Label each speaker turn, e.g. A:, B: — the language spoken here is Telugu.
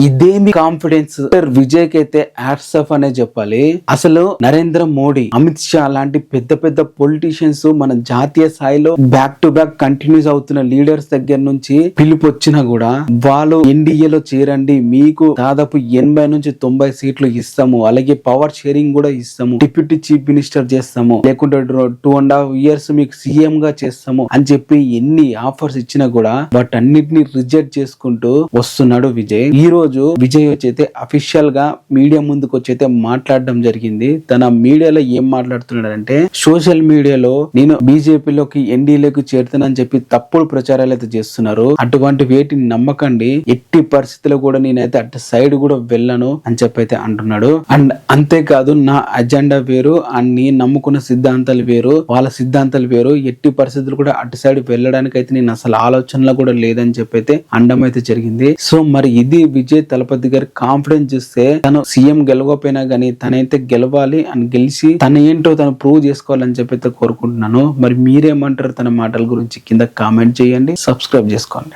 A: ఇదేమి కాన్ఫిడెన్స్ విజయ్ కి అయితే హ్యాట్స్ ఆఫ్ అనే చెప్పాలి. అసలు నరేంద్ర మోడీ, అమిత్ షా లాంటి పెద్ద పెద్ద పొలిటీషియన్స్ మన జాతీయ స్థాయిలో బ్యాక్ టు బ్యాక్ కంటిన్యూస్ అవుతున్న లీడర్స్ దగ్గర నుంచి పిలుపు వచ్చినా కూడా వాళ్ళు ఎన్డీఏలో చేరండి, మీకు దాదాపు 80 నుంచి 90 సీట్లు ఇస్తాము, అలాగే పవర్ షేరింగ్ కూడా ఇస్తాము, డిప్యూటీ చీఫ్ మినిస్టర్ చేస్తాము, లేకుంటే 2.5 years మీకు సీఎం గా చేస్తాము అని చెప్పి ఎన్ని ఆఫర్స్ ఇచ్చినా కూడా బట్ అన్నిటిని రిజెక్ట్ చేసుకుంటూ వస్తున్నాడు విజయ్. ఈ రోజు విజయ్ వచ్చైతే అఫీషియల్ గా మీడియా ముందుకు వచ్చైతే మాట్లాడడం జరిగింది. తన మీడియాలో ఏం మాట్లాడుతున్నాడంటే, సోషల్ మీడియాలో నేను బీజేపీలోకి ఎన్డీఏలోకి చేరుతానని చెప్పి తప్పుడు ప్రచారాలు అయితే చేస్తున్నారు, అటువంటి వేటిని నమ్మకండి, ఎట్టి పరిస్థితుల్లో కూడా నేనైతే అటు సైడ్ కూడా వెళ్ళను అని చెప్పి అయితే అంటున్నాడు. అండ్ అంతేకాదు, నా అజెండా వేరు అండ్ నేను నమ్ముకున్న సిద్ధాంతాలు వేరు, వాళ్ళ సిద్ధాంతాలు వేరు, ఎట్టి పరిస్థితులు కూడా అటు సైడ్ వెళ్ళడానికి అయితే నేను అసలు ఆలోచనలో కూడా లేదని చెప్పి అయితే అండం అయితే జరిగింది. సో మరి ఇది విజయ్ తలపతి గారి కాన్ఫిడెన్స్ చూస్తే, తను సీఎం గెలవకపోయినా గానీ తనైతే గెలవాలి అని గెలిచి తన ఏంటో తను ప్రూవ్ చేసుకోవాలని చెప్పి అయితే కోరుకుంటున్నాను. మరి మీరేమంటారు తన మాటల గురించి కింద కామెంట్ చేయండి, సబ్స్క్రైబ్ చేసుకోండి.